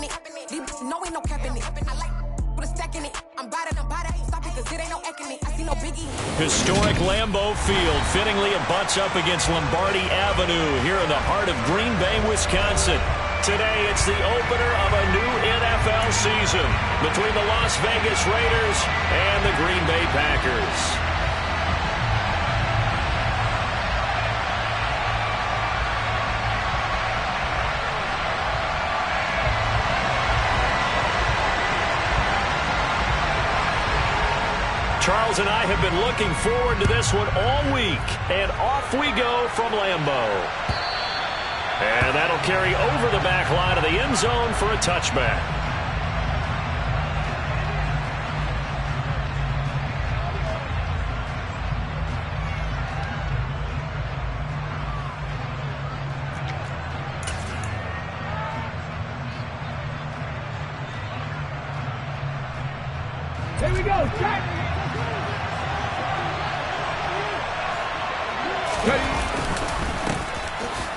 happening. These bitches know ain't no capping it. I like with a stack in it. I'm bad it, ain't stop it, cause it ain't no ecking it. I see no biggie. Historic Lambeau Field. Fittingly, it butts up against Lombardi Avenue here in the heart of Green Bay, Wisconsin. Today, it's the opener of a new NFL season between the Las Vegas Raiders and the Green Bay Packers. Charles and I have been looking forward to this one all week, and off we go from Lambeau. And that'll carry over the back line of the end zone for a touchback. Here we go, Jack!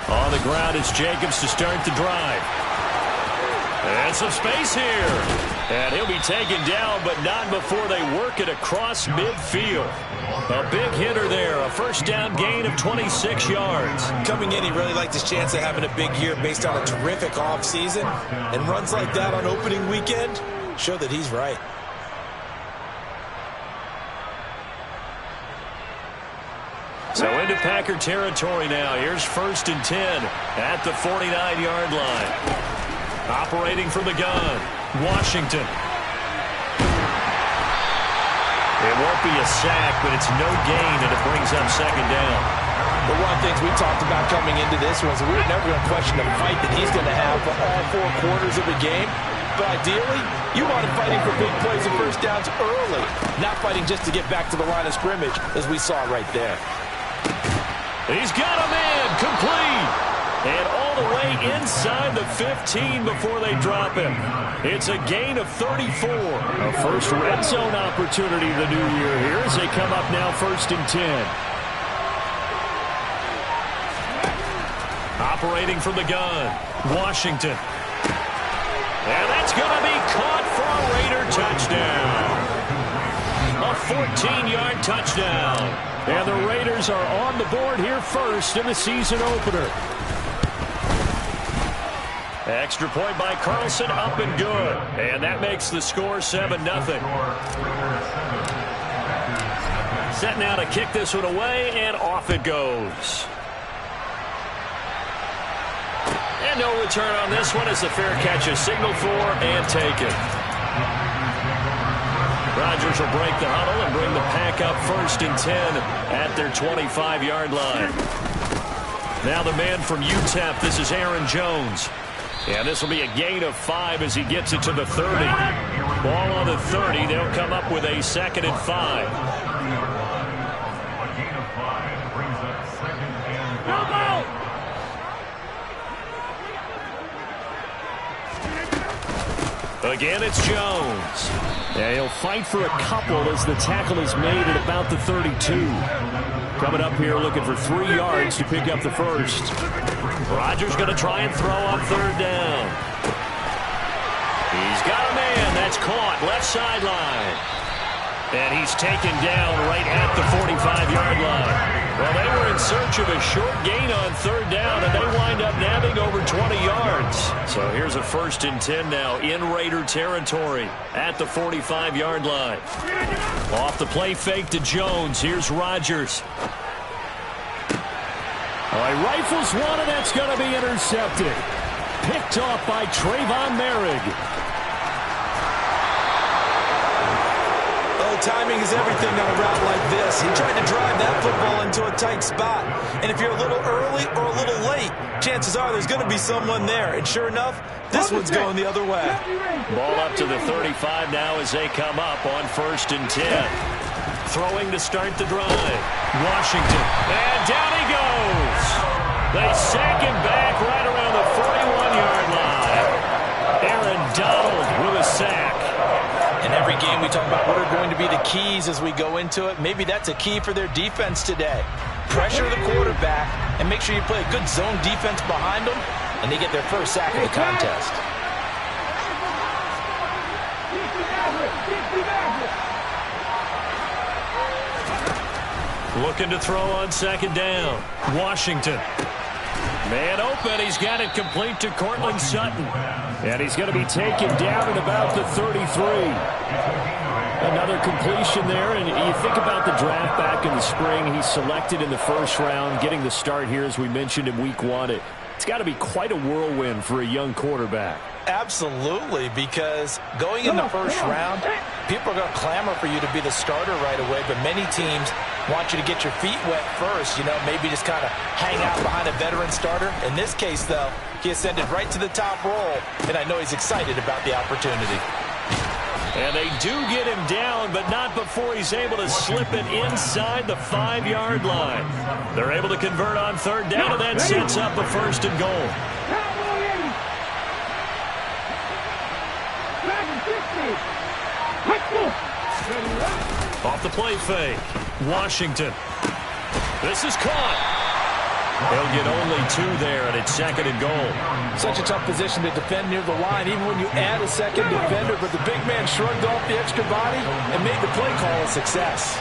On the ground, it's Jacobs to start the drive. And some space here. And he'll be taken down, but not before they work it across midfield. A big hitter there, a first down gain of 26 yards. Coming in, he really liked his chance of having a big year based on a terrific offseason. And runs like that on opening weekend show that he's right. So into Packer territory now. Here's 1st and 10 at the 49-yard line. Operating from the gun, Washington. It won't be a sack, but it's no gain, and it brings up 2nd down. But one of the things we talked about coming into this was we were never going to question the fight that he's going to have for all 4 quarters of the game. But ideally, you want him fighting for big plays and first downs early, not fighting just to get back to the line of scrimmage, as we saw right there. He's got a man, complete. And all the way inside the 15 before they drop him. It's a gain of 34. A first red zone opportunity the new year here as they come up now 1st and 10. Operating from the gun, Washington. And that's going to be caught for a Raider touchdown. A 14-yard touchdown. And the Raiders are on the board here first in the season opener. Extra point by Carlson, up and good. And that makes the score 7-0. Set now to kick this one away, and off it goes. And no return on this one as the fair catch is signaled for and taken. Rodgers will break the huddle and bring the Pack up 1st and 10 at their 25-yard line. Now the man from UTEP, this is Aaron Jones. And this will be a gain of 5 as he gets it to the 30. Ball on the 30. They'll come up with a 2nd and 5. Again, it's Jones. And he'll fight for a couple as the tackle is made at about the 32. Coming up here looking for 3 yards to pick up the first. Rodgers going to try and throw on 3rd down. He's got a man. That's caught. Left sideline. And he's taken down right at the 45-yard line. Well, they were in search of a short gain on 3rd down, and they wind up nabbing over 20 yards. So here's a 1st and 10 now in Raider territory at the 45-yard line. Off the play fake to Jones. Here's Rodgers. All right, rifles one, and that's going to be intercepted. Picked off by Trayvon Merrick. Timing is everything on a route like this. He tried to drive that football into a tight spot. And if you're a little early or a little late, chances are there's going to be someone there. And sure enough, this one's going the other way. Ball up to the 35 now as they come up on 1st and 10. Throwing to start the drive. Washington. And down he goes. They sack him back right around the 41-yard line. Aaron Donald with a sack. In every game we talk about what are going to be the keys as we go into it. Maybe that's a key for their defense today. Pressure the quarterback and make sure you play a good zone defense behind them, and they get their first sack of the contest. Looking to throw on second down. Washington. Man open. He's got it complete to Cortland Sutton. And he's going to be taken down at about the 33. Another completion there. And you think about the draft back in the spring. He's selected in the first round, getting the start here, as we mentioned, in week 1. It's got to be quite a whirlwind for a young quarterback. Absolutely, because going in the first round, people are going to clamor for you to be the starter right away, but many teams want you to get your feet wet first, maybe just kind of hang out behind a veteran starter. In this case, though, he ascended right to the top role, and I know he's excited about the opportunity. And they do get him down, but not before he's able to slip it inside the 5-yard line. They're able to convert on third down, and that sets up a first and goal. Off the play fake. Washington. This is caught. He'll get only 2 there, and it's second and goal. Such a tough position to defend near the line, even when you add a second defender, but the big man shrugged off the extra body and made the play call a success.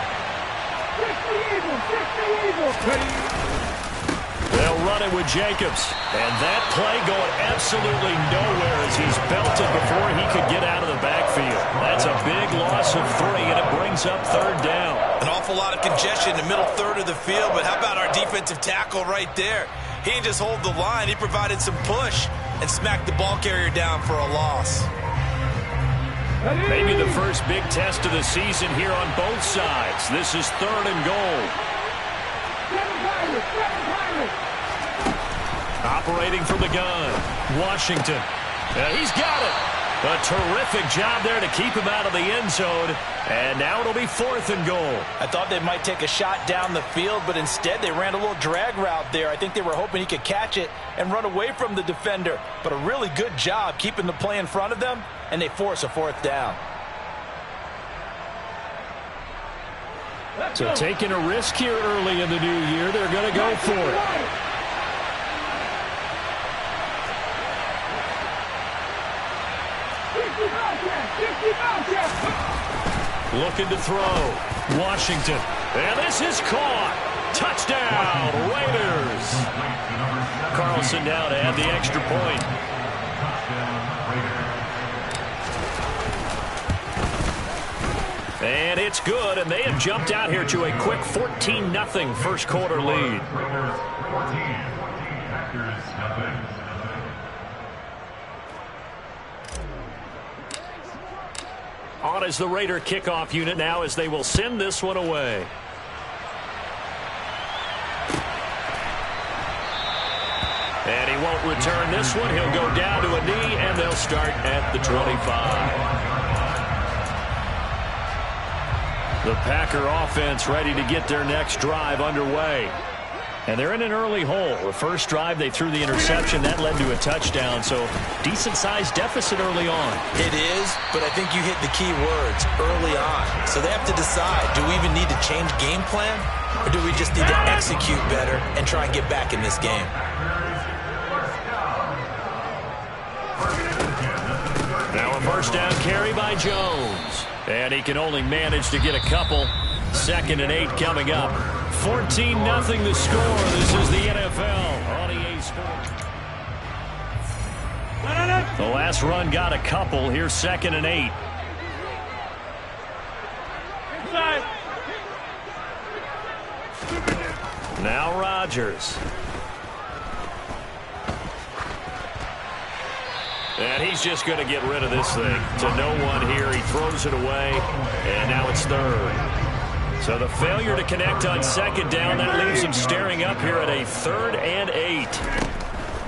They'll run it with Jacobs. And that play going absolutely nowhere as he's belted before he could get out of the backfield. That's a big loss of 3, and it brings up third down. An awful lot of congestion in the middle third of the field, but how about our defensive tackle right there? He didn't just hold the line. He provided some push and smacked the ball carrier down for a loss. Maybe the first big test of the season here on both sides. This is third and goal. Operating from the gun, Washington. He's got it. A terrific job there to keep him out of the end zone. And now it'll be fourth and goal. I thought they might take a shot down the field, but instead they ran a little drag route there. I think they were hoping he could catch it and run away from the defender. But a really good job keeping the play in front of them, and they force a fourth down. So taking a risk here early in the new year, they're going to go for it. Looking to throw. Washington. And this is caught. Touchdown, Raiders. Carlson now to add the extra point. And it's good, and they have jumped out here to a quick 14-0 first quarter lead. On is the Raider kickoff unit now as they will send this one away. And he won't return this one. He'll go down to a knee, and they'll start at the 25. The Packer offense ready to get their next drive underway. And they're in an early hole. The first drive, they threw the interception. That led to a touchdown, so decent-sized deficit early on. It is, but I think you hit the key words, early on. So they have to decide, do we even need to change game plan, or do we just need to execute better and try and get back in this game? Now a first down carry by Jones. And he can only manage to get a couple. Second and 8 coming up. 14-0 the score. This is the NFL on EA Sports. The last run got a couple. Here's second and 8. Now Rodgers. And he's just going to get rid of this thing. To no one here. He throws it away. And now it's third. So the failure to connect on second down, that leaves him staring up here at a 3rd and 8.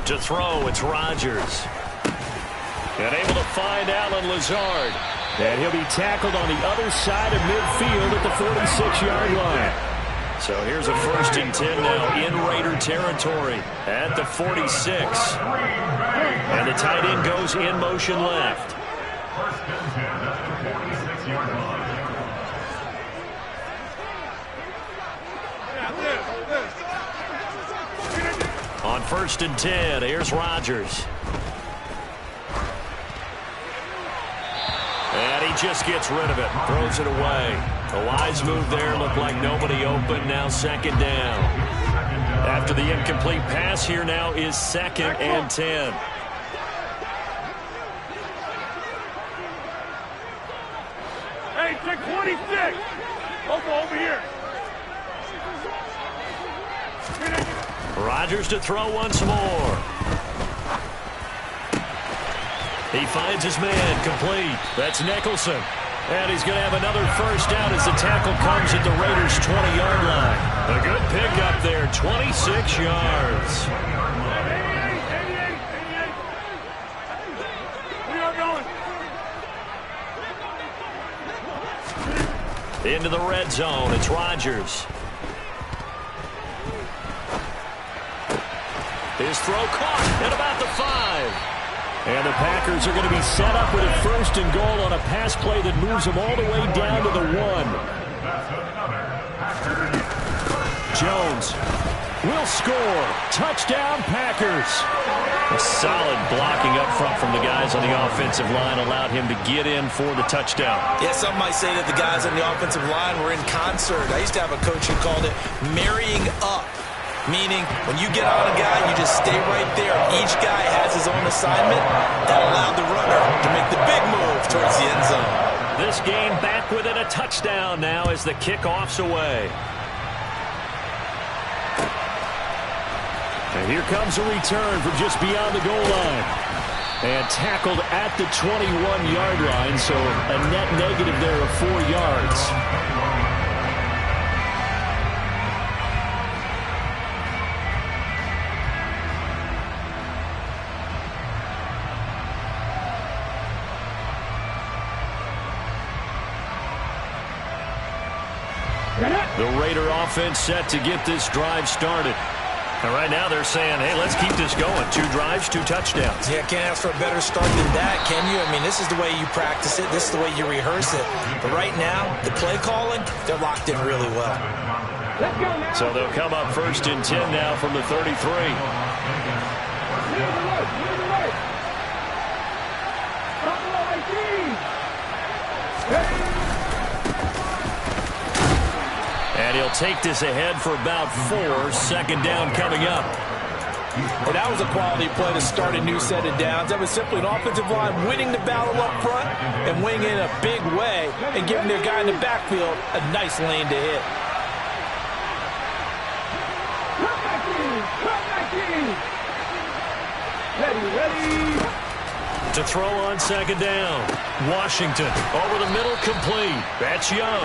To throw, it's Rodgers. And able to find Allen Lazard. And he'll be tackled on the other side of midfield at the 46-yard line. So here's a 1st and 10 now in Raider territory at the 46. And the tight end goes in motion left. On 1st and 10, here's Rodgers. And he just gets rid of it, throws it away. A wise move there. Looked like nobody open. Now second down. After the incomplete pass, here now is 2nd and 10. Hey, check 26. Over here. Rodgers to throw once more. He finds his man complete. That's Nicholson. And he's going to have another first down as the tackle comes at the Raiders' 20-yard line. A good pickup there, 26 yards. Into the red zone, it's Rodgers. His throw caught at about the 5. And the Packers are going to be set up with a 1st and goal on a pass play that moves them all the way down to the 1. Jones will score. Touchdown, Packers. A solid blocking up front from the guys on the offensive line allowed him to get in for the touchdown. Yeah, some might say that the guys on the offensive line were in concert. I used to have a coach who called it marrying up. Meaning, when you get on a guy, you just stay right there. Each guy has his own assignment. That allowed the runner to make the big move towards the end zone. This game back within a touchdown now as the kickoff's away. And here comes a return from just beyond the goal line. And tackled at the 21-yard line, so a net negative there of 4 yards. The Raider offense set to get this drive started. And right now they're saying, hey, let's keep this going. 2 drives, 2 touchdowns. Yeah, can't ask for a better start than that, can you? I mean, this is the way you practice it. This is the way you rehearse it. But right now, the play calling, they're locked in really well. So they'll come up 1st and 10 now from the 33. And he'll take this ahead for about 4. 2nd down coming up. Well, that was a quality play to start a new set of downs. That was simply an offensive line winning the battle up front and winning in a big way and giving their guy in the backfield a nice lane to hit. Ready. To throw on 2nd down. Washington over the middle, complete. That's Young.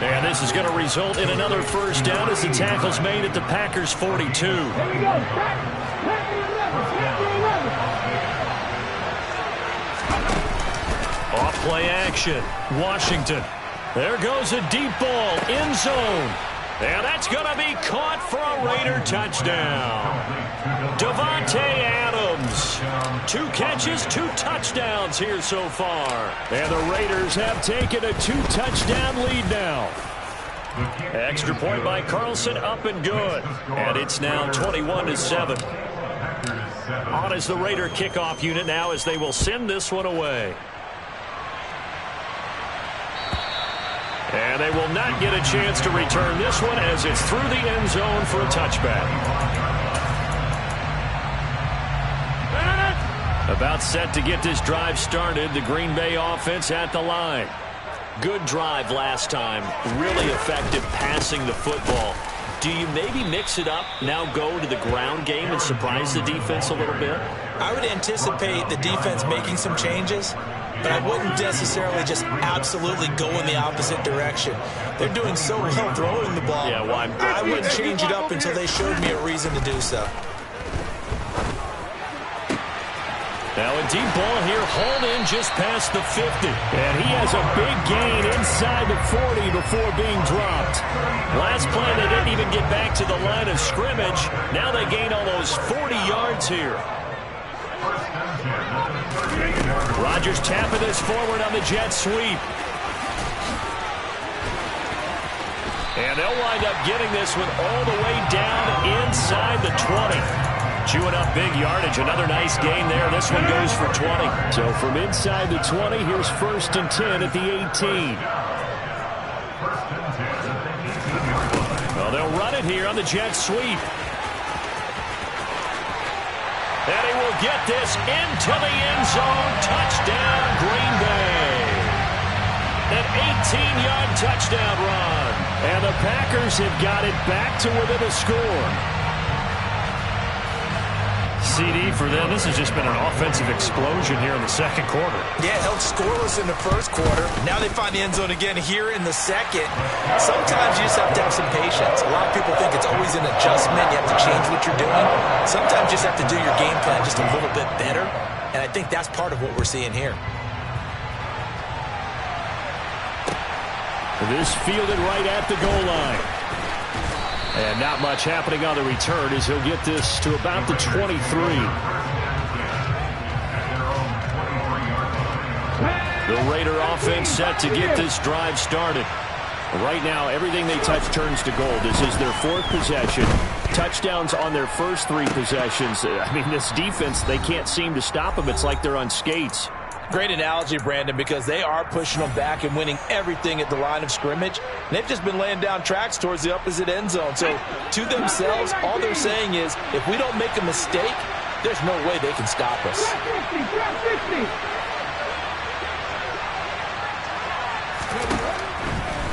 And this is going to result in another first down as the tackle's made at the Packers' 42. Off play action. Washington. There goes a deep ball, end zone. And that's going to be caught for a Raider touchdown. Davante Adams. 2 catches, 2 touchdowns here so far. And the Raiders have taken a 2-touchdown lead now. Extra point by Carlson, up and good. And it's now 21-7. On is the Raider kickoff unit now as they will send this one away. And they will not get a chance to return this one as it's through the end zone for a touchback. About set to get this drive started. The Green Bay offense at the line. Good drive last time. Really effective passing the football. Do you maybe mix it up, now go to the ground game and surprise the defense a little bit? I would anticipate the defense making some changes, but I wouldn't necessarily just absolutely go in the opposite direction. They're doing so well throwing the ball. Yeah, well, I wouldn't change it up until they showed me a reason to do so. Now a deep ball here, hauled in just past the 50. And he has a big gain inside the 40 before being dropped. Last play, they didn't even get back to the line of scrimmage. Now they gain almost 40 yards here. Rodgers tapping this forward on the jet sweep. And they'll wind up getting this one all the way down inside the 20. Chewing up big yardage. Another nice gain there. This one goes for 20. So from inside the 20, here's 1st and 10 at the 18. Well, they'll run it here on the jet sweep. And he will get this into the end zone. Touchdown, Green Bay. An 18-yard touchdown run. And the Packers have got it back to within a score. CD for them, this has just been an offensive explosion here in the second quarter. Yeah, held scoreless in the first quarter. Now they find the end zone again here in the second. Sometimes you just have to have some patience. A lot of people think it's always an adjustment. You have to change what you're doing. Sometimes you just have to do your game plan just a little bit better. And I think that's part of what we're seeing here. This fielded right at the goal line. And not much happening on the return as he'll get this to about the 23. The Raider offense set to get this drive started. Right now, everything they touch turns to gold. This is their fourth possession. Touchdowns on their first three possessions. I mean, this defense, they can't seem to stop them. It's like they're on skates. Great analogy, Brandon, because they are pushing them back and winning everything at the line of scrimmage. And they've just been laying down tracks towards the opposite end zone. So to themselves, all they're saying is, if we don't make a mistake, there's no way they can stop us.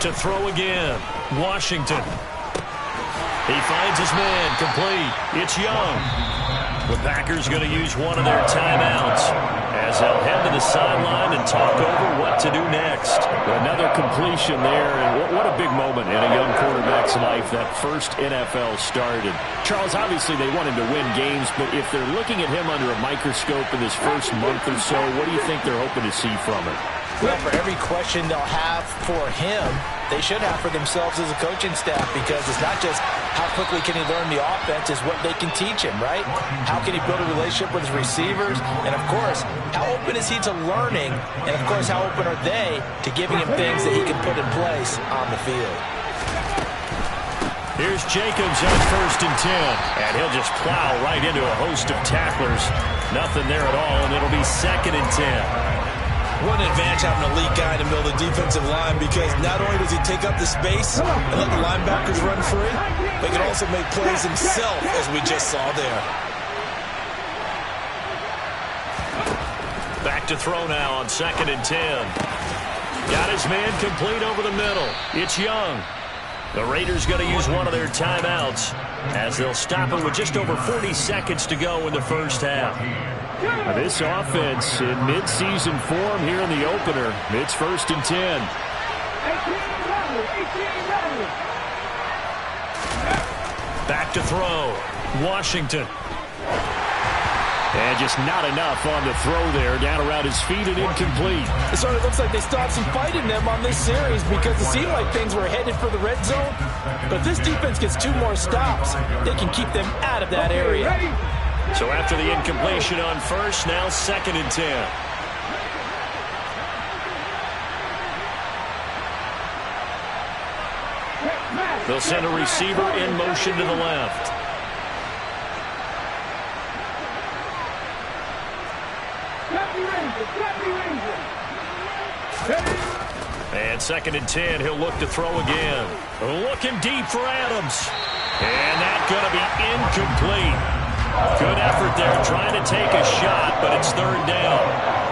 To throw again, Washington. He finds his man, complete. It's Young. The Packers going to use one of their timeouts as they'll head to the sideline and talk over what to do next. Another completion there, and what a big moment in a young quarterback's life, that first NFL started. Charles, obviously they want him to win games, but if they're looking at him under a microscope in this first month or so, what do you think they're hoping to see from him? Well, for every question they'll have for him, they should have for themselves as a coaching staff, because it's not just how quickly can he learn the offense, it's what they can teach him, right? How can he build a relationship with his receivers? And, of course, how open is he to learning? And, of course, how open are they to giving him things that he can put in place on the field? Here's Jacobs on first and 10. And he'll just plow right into a host of tacklers. Nothing there at all, and it'll be second and 10. What an advantage having an elite guy in the middle of the defensive line, because not only does he take up the space and let the linebackers run free, but he can also make plays himself, as we just saw there. Back to throw now on second and 10. Got his man complete over the middle. It's Young. The Raiders going to use one of their timeouts as they'll stop it with just over 40 seconds to go in the first half. This offense in midseason form here in the opener. It's first and 10. Back to throw. Washington. And just not enough on the throw there. Down around his feet and incomplete. It sort of looks like they stopped some fight in them on this series, because it seemed like things were headed for the red zone. But if this defense gets 2 more stops, they can keep them out of that area. So after the incompletion on first, now second and 10. They'll send a receiver in motion to the left. And second and 10, he'll look to throw again. Looking deep for Adams. And that's going to be incomplete. Good effort there, trying to take a shot, but it's third down.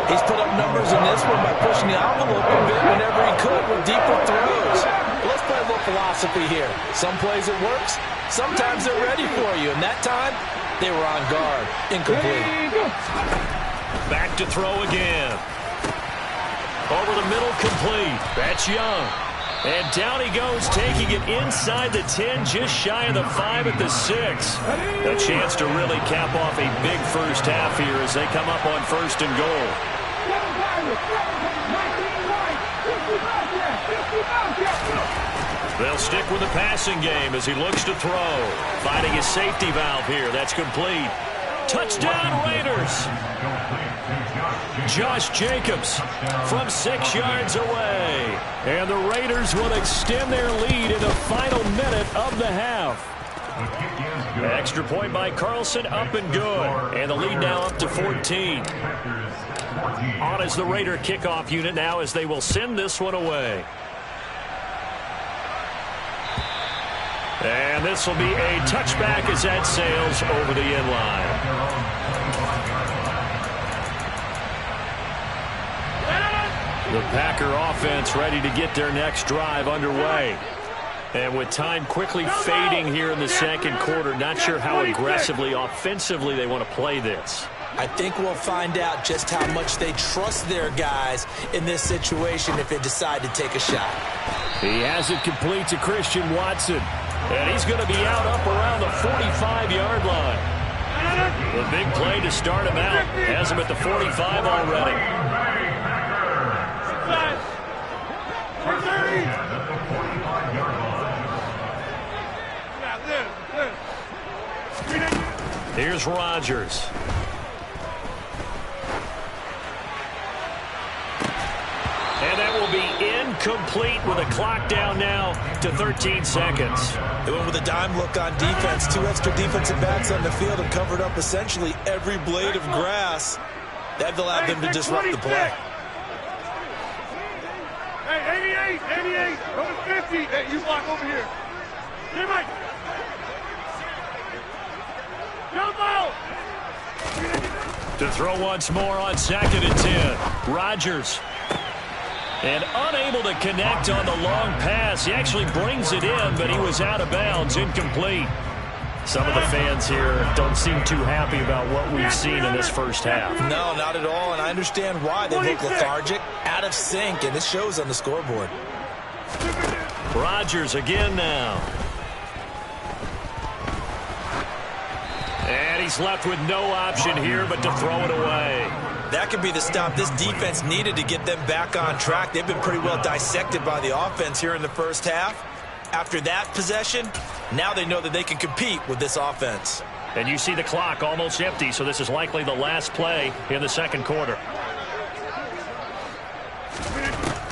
He's put up numbers in this one by pushing the envelope a bit whenever he could with deeper throws. But let's play a little philosophy here. Some plays it works, sometimes they're ready for you, and that time they were on guard. Incomplete. Back to throw again. Over the middle, complete. That's Young. And down he goes, taking it inside the 10, just shy of the 5 at the 6. A chance to really cap off a big first half here as they come up on first and goal. They'll stick with the passing game as he looks to throw. Finding his safety valve here. That's complete. Touchdown, Raiders! Josh Jacobs from 6 yards away. And the Raiders will extend their lead in the final minute of the half. Extra point by Carlson, up and good. And the lead now up to 14. On as the Raider kickoff unit now as they will send this one away. And this will be a touchback as that sails over the end line. The Packer offense ready to get their next drive underway. And with time quickly fading here in the second quarter, not sure how aggressively, offensively they want to play this. I think we'll find out just how much they trust their guys in this situation if they decide to take a shot. He has it complete to Christian Watson. And he's going to be out up around the 45-yard line. The big play to start him out. Has him at the 45 already. Here's Rodgers. And that will be incomplete with a clock down now to 13 seconds. They went with a dime look on defense. 2 extra defensive backs on the field and covered up essentially every blade of grass. That allowed them to disrupt the play. Hey, 88, over 50. Hey, you block over here. Hey, Mike. Jump out. To throw once more on 2nd and 10. Rodgers. And unable to connect on the long pass. He actually brings it in, but he was out of bounds, incomplete. Some of the fans here don't seem too happy about what we've seen in this first half. No, not at all, and I understand why. They look lethargic, out of sync, and this shows on the scoreboard. Rodgers again now. And he's left with no option here but to throw it away. That could be the stop this defense needed to get them back on track. They've been pretty well dissected by the offense here in the first half. After that possession, now they know that they can compete with this offense. And you see the clock almost empty, so this is likely the last play in the second quarter.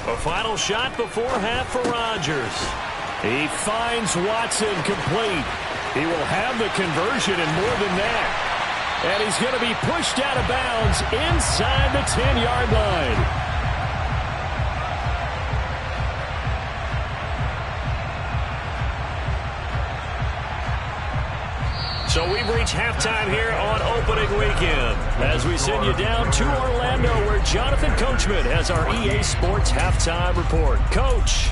A final shot before half for Rodgers. He finds Watson complete. He will have the conversion and more than that. And he's going to be pushed out of bounds inside the 10-yard line. So we've reached halftime here on opening weekend as we send you down to Orlando where Jonathan Coachman has our EA Sports halftime report. Coach.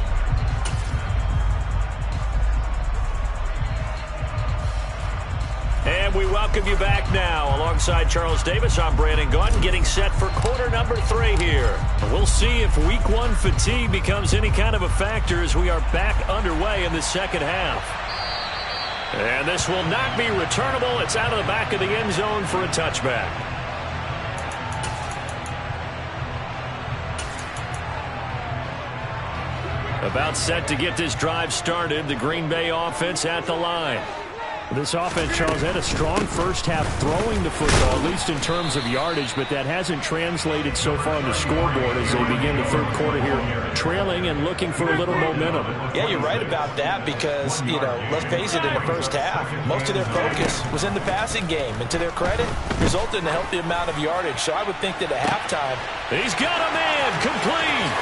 And we welcome you back now. Alongside Charles Davis, I'm Brandon Gaudin, getting set for quarter number 3 here. We'll see if week 1 fatigue becomes any kind of a factor as we are back underway in the second half. And this will not be returnable. It's out of the back of the end zone for a touchback. About set to get this drive started. The Green Bay offense at the line. This offense, Charles, had a strong first half throwing the football, at least in terms of yardage, but that hasn't translated so far on the scoreboard as they begin the third quarter here, trailing and looking for a little momentum. Yeah, you're right about that because, let's face it, in the first half, most of their focus was in the passing game. And to their credit, resulted in a healthy amount of yardage. So I would think that at halftime, he's got a man complete.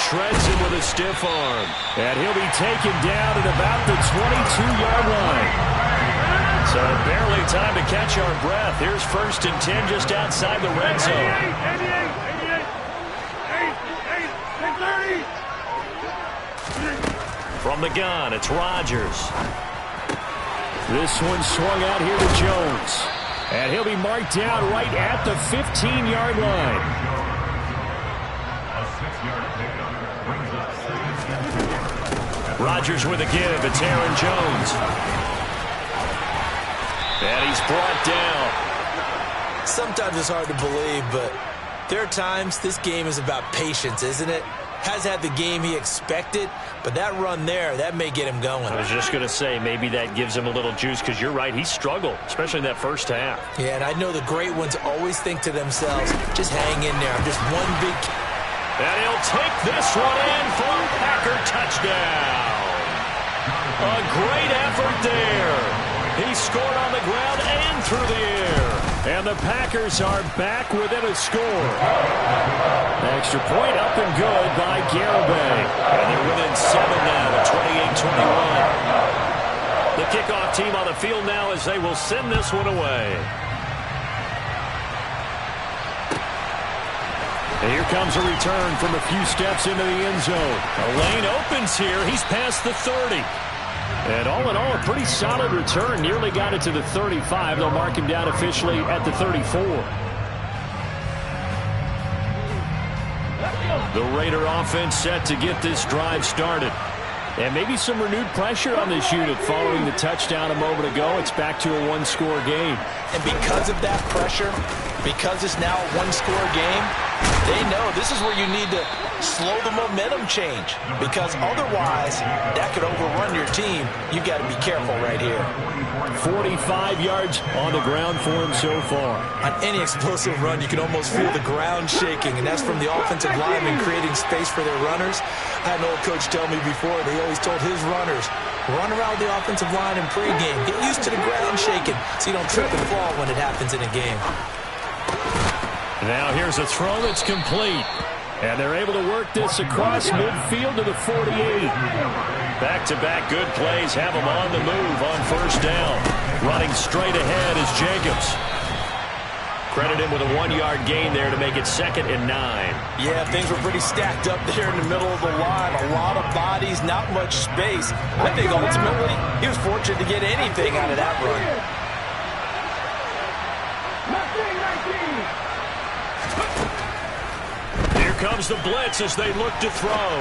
Shreds him with a stiff arm. And he'll be taken down at about the 22-yard line. So barely time to catch our breath. Here's 1st and 10 just outside the red zone. 30. From the gun, it's Rodgers. This one swung out here to Jones. And he'll be marked down right at the 15-yard line. Rodgers with a give. It's Aaron Jones. And he's brought down. Sometimes it's hard to believe, but there are times this game is about patience, isn't it? Has had the game he expected, but that run there, that may get him going. I was just going to say, maybe that gives him a little juice, because you're right, he struggled, especially in that first half. Yeah, and I know the great ones always think to themselves, just hang in there, I'm just one big... And he'll take this one in for a Packer touchdown. A great effort there. He scored on the ground and through the air. And the Packers are back within a score. Extra point up and good by Garibay. And they're within 7 now, 28-21. The kickoff team on the field now as they will send this one away. And here comes a return from a few steps into the end zone. A lane opens here. He's past the 30. And all in all, a pretty solid return. Nearly got it to the 35. They'll mark him down officially at the 34. The Raider offense set to get this drive started. And maybe some renewed pressure on this unit following the touchdown a moment ago. It's back to a one-score game. And because of that pressure, because it's now a one-score game, they know this is where you need to slow the momentum change, because otherwise that could overrun your team. You got to be careful right here. 45 yards on the ground for him so far. On any explosive run, you can almost feel the ground shaking, and that's from the offensive linemen creating space for their runners. I had an old coach tell me before, they always told his runners, run around the offensive line in pregame. Get used to the ground shaking so you don't trip and fall when it happens in a game. Now here's a throw that's complete. And they're able to work this across midfield to the 48. Back-to-back good plays have them on the move on first down. Running straight ahead is Jacobs. Credit him with a 1-yard gain there to make it 2nd and 9. Yeah, things were pretty stacked up there in the middle of the line. A lot of bodies, not much space. I think ultimately he was fortunate to get anything out of that run. Comes the blitz as they look to throw.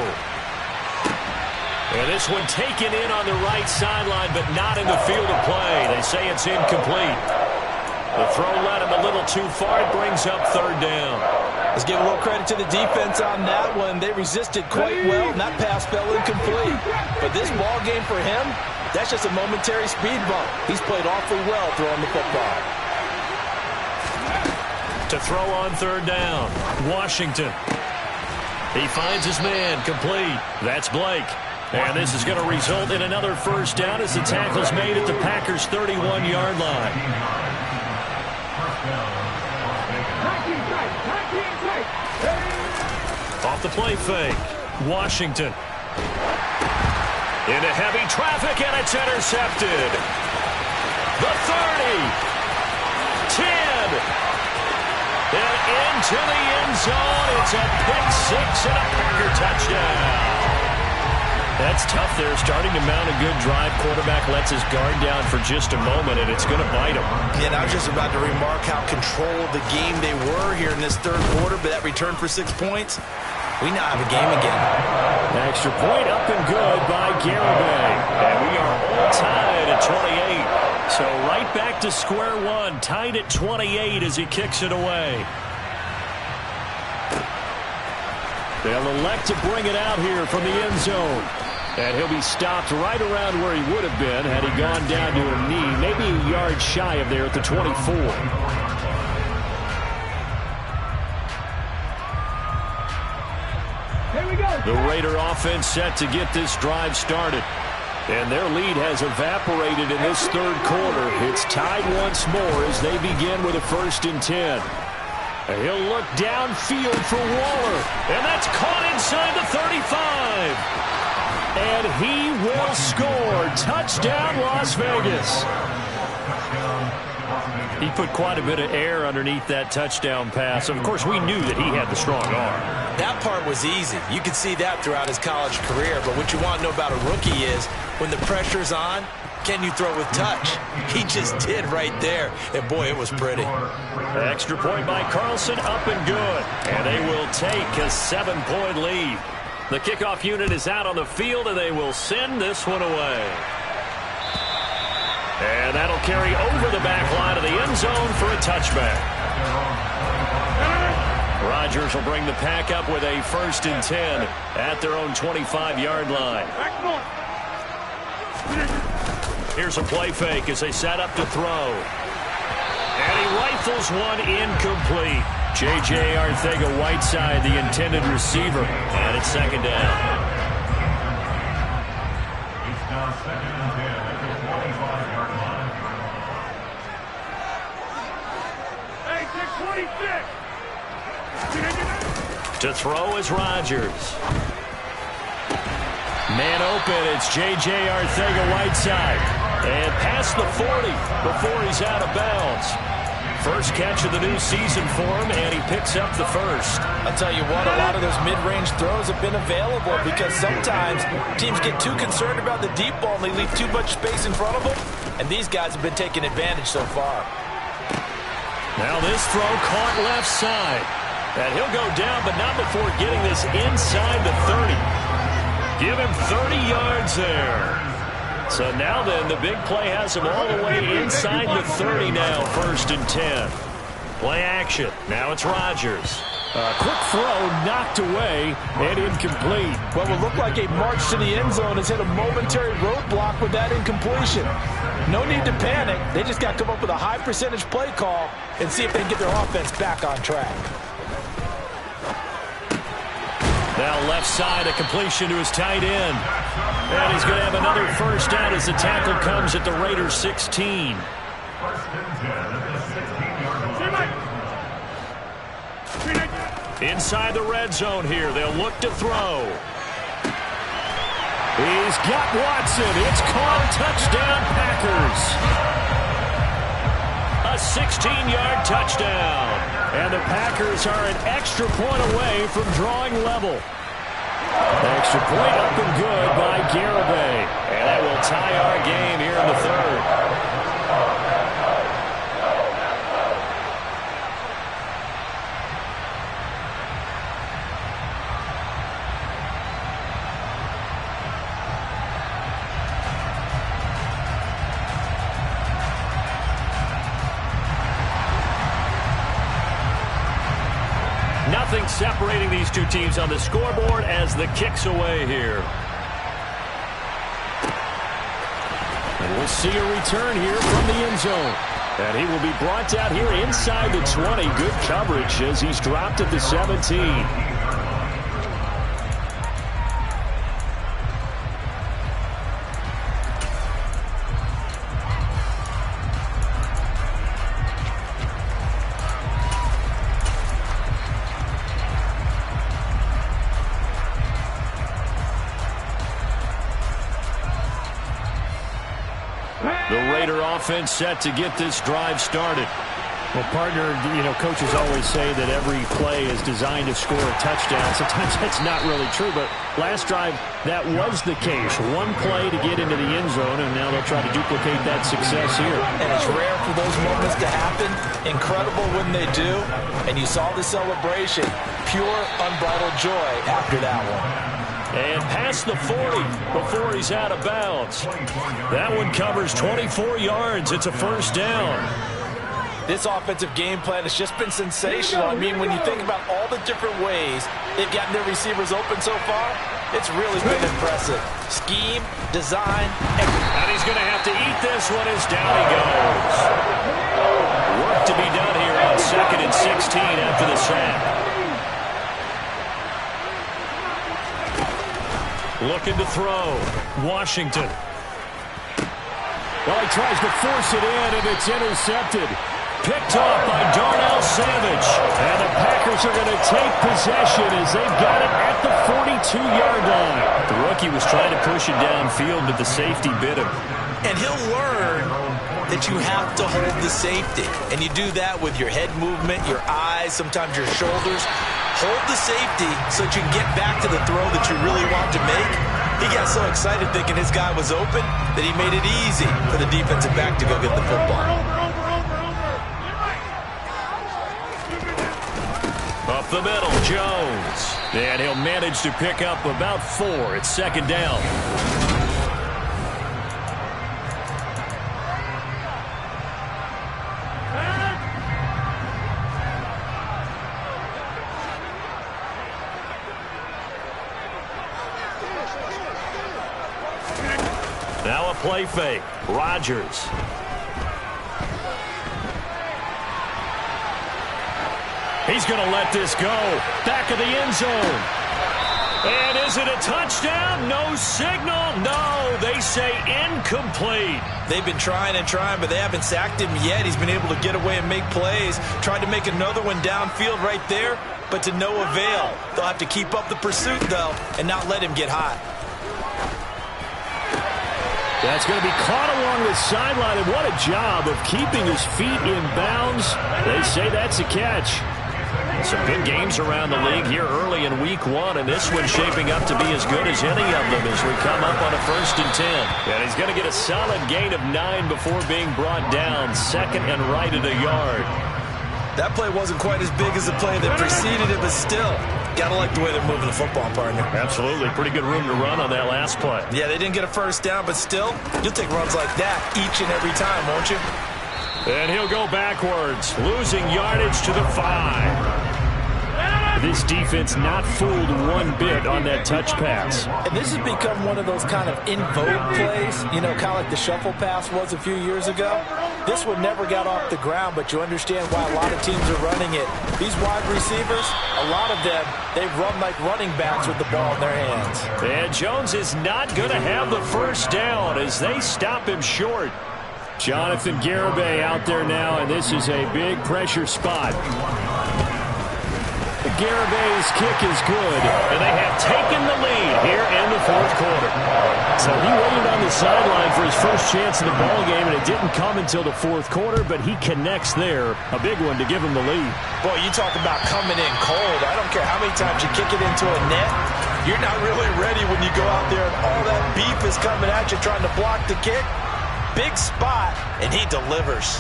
And this one taken in on the right sideline, but not in the field of play. They say it's incomplete. The throw led him a little too far. It brings up 3rd down. Let's give a little credit to the defense on that one. They resisted quite well, and that pass fell incomplete. But this ball game for him, that's just a momentary speed bump. He's played awfully well throwing the football. To throw on 3rd down, Washington. He finds his man, complete. That's Blake. And this is going to result in another first down as the tackle's made at the Packers' 31-yard line. Off the play fake, Washington. Into heavy traffic, and it's intercepted. The 30. 10. And into the end zone. It's a pick-6 and a Packer touchdown. That's tough there. Starting to mount a good drive. Quarterback lets his guard down for just a moment, and it's going to bite him. Yeah, and I was just about to remark how controlled the game they were here in this 3rd quarter, but that return for 6 points, we now have a game again. Extra point up and good by Garibay. And we are all tied at 28. So right back to square one, tied at 28 as he kicks it away. They'll elect to bring it out here from the end zone. And he'll be stopped right around where he would have been had he gone down to a knee, maybe a yard shy of there at the 24. The Raider offense set to get this drive started. And their lead has evaporated in this 3rd quarter. It's tied once more as they begin with a 1st and 10. And he'll look downfield for Waller. And that's caught inside the 35. And he will score. Touchdown, Las Vegas. He put quite a bit of air underneath that touchdown pass. Of course, we knew that he had the strong arm. That part was easy. You could see that throughout his college career. But what you want to know about a rookie is when the pressure's on, can you throw with touch? He just did right there. And, boy, it was pretty. Extra point by Carlson, up and good. And they will take a 7-point lead. The kickoff unit is out on the field, and they will send this one away. And that'll carry over the back line of the end zone for a touchback. Rodgers will bring the pack up with a 1st and 10 at their own 25-yard line. Here's a play fake as they set up to throw. And he rifles one incomplete. J.J. Arcega-Whiteside, the intended receiver. And it's 2nd down. It's now 2nd and 10 at the 25-yard line. Hey, 626. To throw is Rodgers. Man open, it's J.J. Arcega-Whiteside. And past the 40 before he's out of bounds. First catch of the new season for him, and he picks up the first. I'll tell you what, a lot of those mid-range throws have been available because sometimes teams get too concerned about the deep ball and they leave too much space in front of them, and these guys have been taking advantage so far. Now this throw caught left side. And he'll go down, but not before getting this inside the 30. Give him 30 yards there. So now then, the big play has him all the way inside the 30 now, 1st and 10. Play action. Now it's Rodgers. Quick throw knocked away and incomplete. What will look like a march to the end zone has hit a momentary roadblock with that incompletion. No need to panic. They just got to come up with a high percentage play call and see if they can get their offense back on track. Now left side, a completion to his tight end. And he's going to have another first down as the tackle comes at the Raiders' 16. Inside the red zone here. They'll look to throw. He's got Watson. It's caught. Touchdown, Packers. A 16-yard touchdown. And the Packers are an extra point away from drawing level. Extra point up and good by Garibay. And that will tie our game here in the 3rd. Nothing separating these two teams on the scoreboard as the kick's away here. And we'll see a return here from the end zone. And he will be brought out here inside the 20. Good coverage as he's dropped at the 17. The Raider offense set to get this drive started. Well, partner, coaches always say that every play is designed to score a touchdown. Sometimes that's not really true, but last drive, that was the case. One play to get into the end zone, and now they'll try to duplicate that success here. And it's rare for those moments to happen. Incredible when they do. And you saw the celebration. Pure, unbridled joy after that one. And past the 40 before he's out of bounds. That one covers 24 yards. It's a first down. This offensive game plan has just been sensational. I mean, when you think about all the different ways they've gotten their receivers open so far, it's really been impressive. Scheme, design, and he's going to have to eat this one as down he goes. Work to be done here on 2nd and 16 after the sack. Looking to throw. Washington. Well, he tries to force it in, and it's intercepted. Picked off by Darnell Savage. And the Packers are going to take possession as they've got it at the 42-yard line. The rookie was trying to push it downfield, but the safety bit him. And he'll learn that you have to hold the safety. And you do that with your head movement, your eyes, sometimes your shoulders. Hold the safety so that you can get back to the throw that you really want to make. He got so excited thinking his guy was open that he made it easy for the defensive back to go get the football. Up the middle, Jones. And he'll manage to pick up about 4. It's 2nd down. Now a play fake. Rodgers. He's going to let this go. Back of the end zone. And is it a touchdown? No signal. No, they say incomplete. They've been trying and trying, but they haven't sacked him yet. He's been able to get away and make plays. Tried to make another one downfield right there, but to no avail. They'll have to keep up the pursuit, though, and not let him get hot. That's going to be caught along the sideline, and what a job of keeping his feet in bounds. They say that's a catch. Some good games around the league here early in week 1, and this one's shaping up to be as good as any of them as we come up on a 1st and 10. And he's going to get a solid gain of 9 before being brought down, second and right at a yard. That play wasn't quite as big as the play that preceded it, but still, gotta like the way they're moving the football, partner. Absolutely. Pretty good room to run on that last play. Yeah, they didn't get a first down, but still, you'll take runs like that each and every time, won't you? And he'll go backwards, losing yardage to the 5. This defense not fooled one bit on that touch pass. And this has become one of those kind of in vogue plays, you know, kind of like the shuffle pass was a few years ago. This one never got off the ground, but you understand why a lot of teams are running it. These wide receivers, a lot of them, they run like running backs with the ball in their hands. And Jones is not going to have the first down as they stop him short. Jonathan Garibay out there now, and this is a big pressure spot. Garibay's kick is good, and they have taken the lead here in the 4th quarter. So he waited on the sideline for his first chance in the ball game, and it didn't come until the 4th quarter, but he connects there. A big one to give him the lead. Boy, you talk about coming in cold. I don't care how many times you kick it into a net. You're not really ready when you go out there and all that beef is coming at you trying to block the kick. Big spot, and he delivers.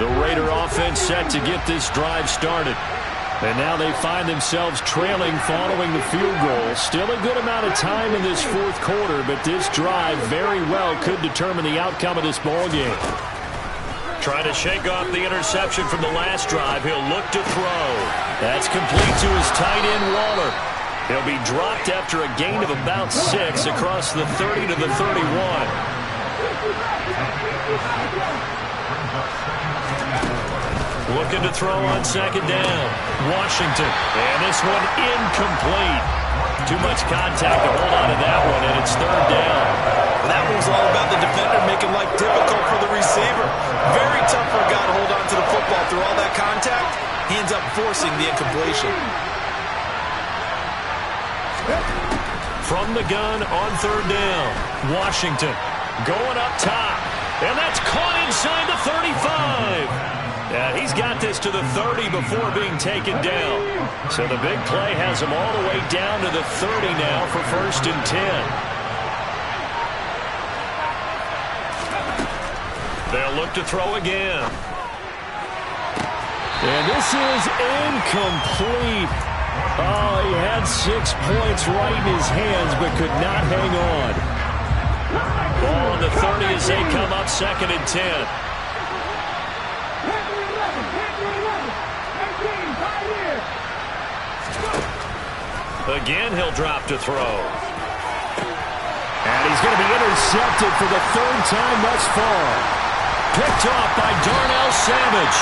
The Raider offense set to get this drive started. And now they find themselves trailing following the field goal. Still a good amount of time in this 4th quarter, but this drive very well could determine the outcome of this ball game. Trying to shake off the interception from the last drive. He'll look to throw. That's complete to his tight end, Waller. He'll be dropped after a gain of about 6 across the 30 to the 31. Looking to throw on 2nd down. Washington. And this one incomplete. Too much contact to hold on to that one, and it's 3rd down. Well, that one's all about the defender making life difficult for the receiver. Very tough for a guy to hold on to the football through all that contact. He ends up forcing the incompletion. From the gun on 3rd down. Washington going up top. And that's caught inside the 35. Yeah, he's got this to the 30 before being taken down. So the big play has him all the way down to the 30 now for 1st and 10. They'll look to throw again. And this is incomplete. Oh, he had 6 points right in his hands but could not hang on. Ball on the 30 as they come up 2nd and 10. Again, he'll drop to throw. And he's going to be intercepted for the 3rd time thus far. Picked off by Darnell Savage.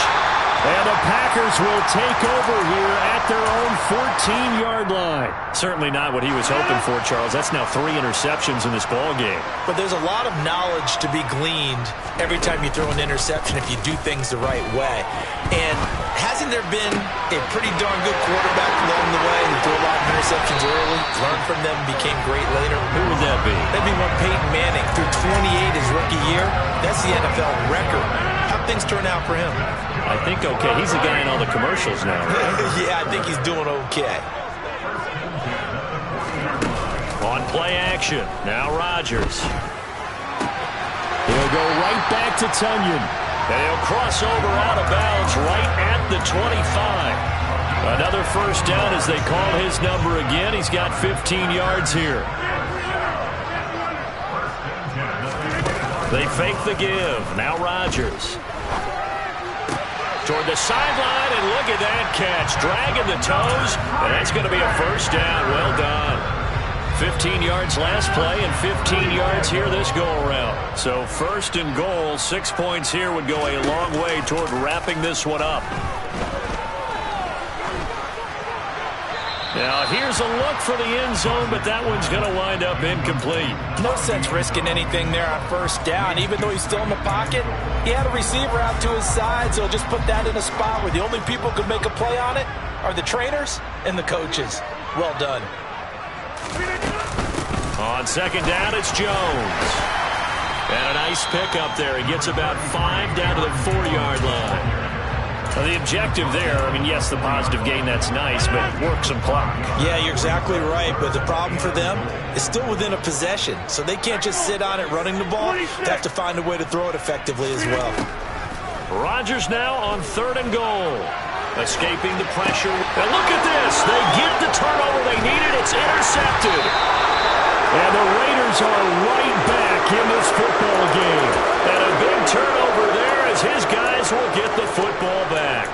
And the Packers will take over here at their own 14-yard line. Certainly not what he was hoping for, Charles. That's now 3 interceptions in this ball game. But there's a lot of knowledge to be gleaned every time you throw an interception if you do things the right way. And hasn't there been a pretty darn good quarterback along the way who threw a lot of interceptions early, learned from them, became great later? Who would that be? That'd be one Peyton Manning. Threw 28 his rookie year. That's the NFL record. How'd things turn out for him? I think okay. He's the guy in all the commercials now, right? Yeah, I think he's doing okay. On play action. Now Rodgers. He'll go right back to Tunyon. And he'll cross over out of bounds right at the 25. Another first down as they call his number again. He's got 15 yards here. They fake the give. Now Rodgers. Toward the sideline, and look at that catch. Dragging the toes, and that's going to be a first down. Well done. 15 yards last play and 15 yards here this go-around. So 1st and goal, 6 points here would go a long way toward wrapping this one up. Now here's a look for the end zone, but that one's going to wind up incomplete. No sense risking anything there on 1st down. Even though he's still in the pocket, he had a receiver out to his side, so just put that in a spot where the only people who could make a play on it are the trainers and the coaches. Well done. On second down, it's Jones. And a nice pickup there. He gets about 5 down to the 4-yard line. Well, the objective there, I mean, yes, the positive gain, that's nice, but work some clock. Yeah, you're exactly right, but the problem for them is still within a possession, so they can't just sit on it running the ball. They have to find a way to throw it effectively as well. Rodgers now on 3rd and goal. Escaping the pressure. And look at this. They get the turnover they needed. It's intercepted. And the Raiders are right back in this football game. And a big turnover there as his guys will get the football back.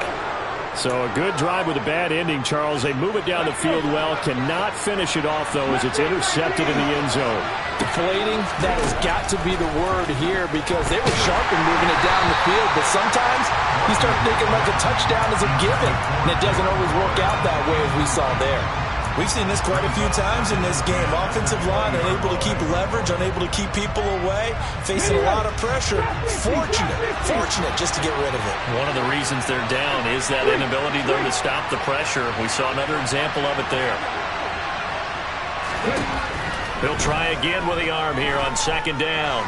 So a good drive with a bad ending, Charles. They move it down the field well. Cannot finish it off, though, as it's intercepted in the end zone. Deflating, that has got to be the word here because they were sharp in moving it down the field. But sometimes you start thinking like a touchdown is a given, and it doesn't always work out that way as we saw there. We've seen this quite a few times in this game. Offensive line unable to keep leverage, unable to keep people away, facing a lot of pressure. Fortunate just to get rid of it. One of the reasons they're down is that inability there to stop the pressure. We saw another example of it there. He'll try again with the arm here on 2nd down.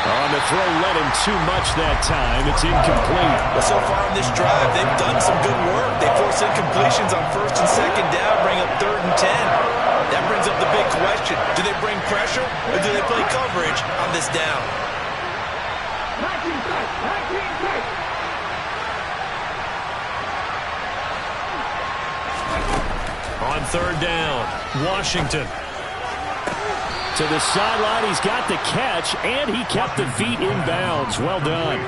On the throw, led him too much that time. It's incomplete. But so far in this drive, they've done some good work. They force incompletions on 1st and 2nd down, bring up 3rd and 10. That brings up the big question. Do they bring pressure or do they play coverage on this down? On 3rd down, Washington. To the sideline, he's got the catch, and he kept the feet in bounds. Well done.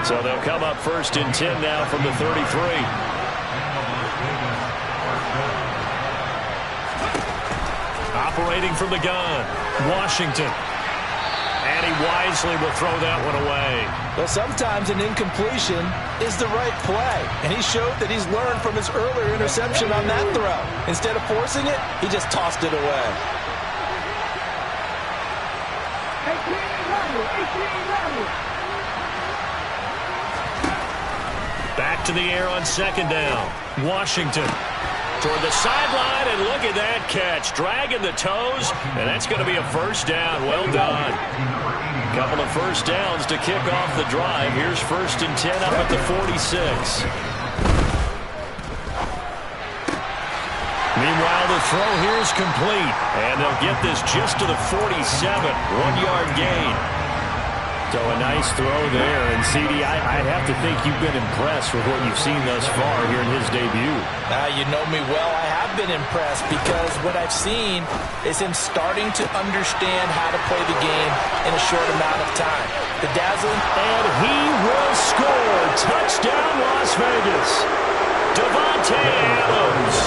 So they'll come up 1st and 10 now from the 33. Operating from the gun, Washington. And he wisely will throw that one away. Well, sometimes an incompletion is the right play, and he showed that he's learned from his earlier interception on that throw. Instead of forcing it, he just tossed it away. Back to the air on 2nd down. Washington toward the sideline, and look at that catch. Dragging the toes, and that's going to be a 1st down. Well done. Couple of 1st downs to kick off the drive. Here's 1st and 10 up at the 46. Meanwhile, the throw here is complete, and they'll get this just to the 47. 1-yard gain. So a nice throw there. And, CD, I'd have to think you've been impressed with what you've seen thus far here in his debut. You know me well. I have been impressed because what I've seen is him starting to understand how to play the game in a short amount of time. The dazzling. And he will score. Touchdown, Las Vegas. Devontae Adams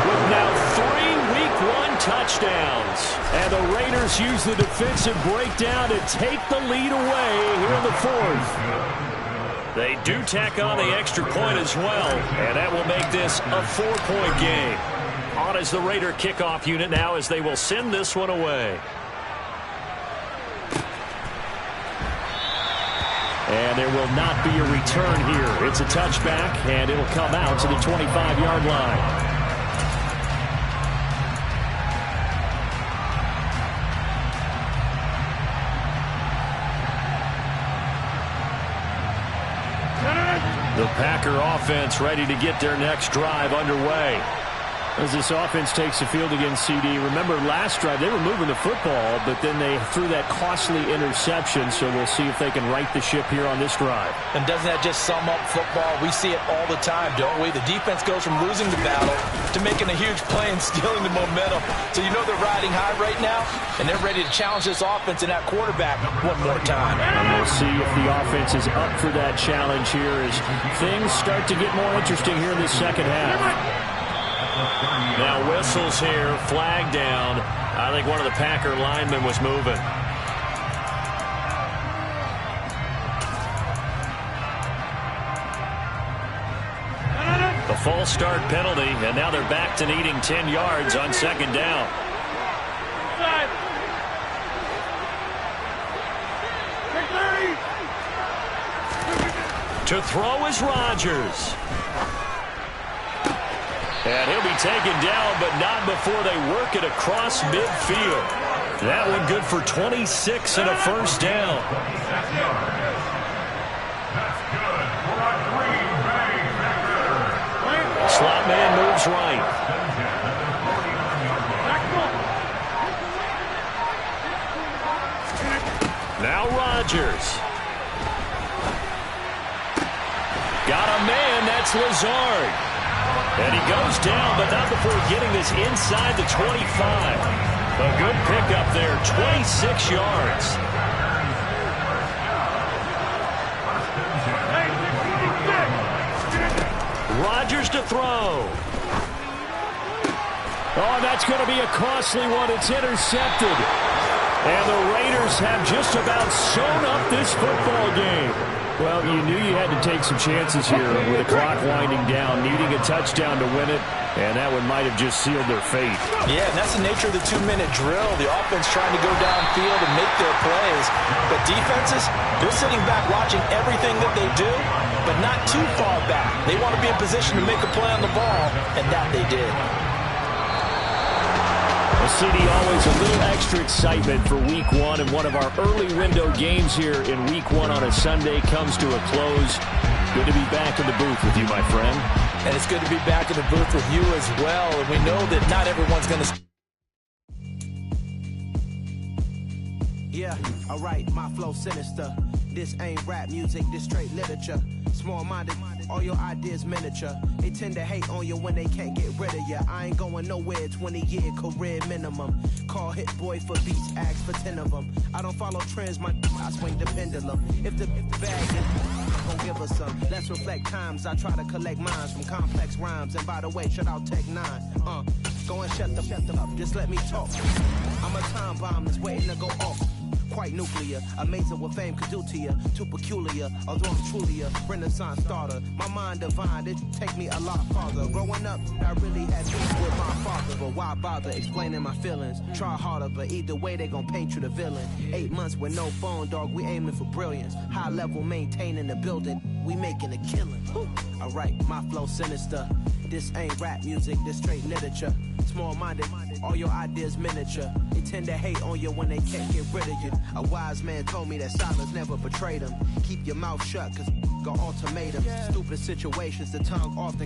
with now 3 Week 1 touchdowns. And the Raiders use the defensive breakdown to take the lead away here in the 4th. They do tack on the extra point as well, and that will make this a 4-point game. On as the Raider kickoff unit now as they will send this one away. And there will not be a return here. It's a touchback, and it'll come out to the 25-yard line. The Packer offense ready to get their next drive underway. As this offense takes the field against CD, remember last drive they were moving the football, but then they threw that costly interception, so we'll see if they can right the ship here on this drive. And doesn't that just sum up football? We see it all the time, don't we? The defense goes from losing the battle to making a huge play and stealing the momentum. So you know they're riding high right now, and they're ready to challenge this offense and that quarterback one more time. And we'll see if the offense is up for that challenge here as things start to get more interesting here in the second half. Now whistles here, flag down. I think one of the Packer linemen was moving. The false start penalty, and now they're back to needing 10 yards on 2nd down. To throw is Rodgers. And he'll be taken down, but not before they work it across midfield. That one good for 26 and a first down. Slot man moves right. Now Rodgers. Got a man, that's Lazard. And he goes down, but not before getting this inside the 25. A good pickup there, 26 yards. Rodgers to throw. Oh, that's going to be a costly one. It's intercepted. And the Raiders have just about sewn up this football game. Well, you knew you had to take some chances here with the clock winding down, needing a touchdown to win it, and that one might have just sealed their fate. Yeah, and that's the nature of the 2-minute drill. The offense trying to go downfield and make their plays. But defenses, they're sitting back watching everything that they do, but not too far back. They want to be in position to make a play on the ball, and that they did. Well, CD, always a little extra excitement for Week 1, and one of our early window games here in Week 1 on a Sunday comes to a close. Good to be back in the booth with you, my friend. And it's good to be back in the booth with you as well, and we know that not everyone's going to... Yeah, alright, my flow sinister. This ain't rap music, this straight literature. Small-minded, all your ideas miniature. They tend to hate on you when they can't get rid of you. I ain't going nowhere, 20-year career minimum. Call hit boy for beats, ask for 10 of them. I don't follow trends, I swing the pendulum. If the bag is, I'm gon' give us some. Let's reflect times, I try to collect minds from complex rhymes. And by the way, shout out Tech 9. Go and shut them up, just let me talk. I'm a time bomb that's waiting to go off. Quite nuclear, amazing what fame could do to you. Too peculiar, although I'm truly a Renaissance starter. My mind divine, it take me a lot farther. Growing up, I really had beef with my father, but why bother explaining my feelings? Try harder, but either way they gon' paint you the villain. 8 months with no phone, dog, we aiming for brilliance. High level maintaining the building, we making a killing. Alright, my flow sinister. This ain't rap music, this straight literature. Small-minded, all your ideas miniature. They tend to hate on you when they can't get rid of you. A wise man told me that silence never betrayed him. Keep your mouth shut, cause got ultimatums. Stupid situations, the tongue often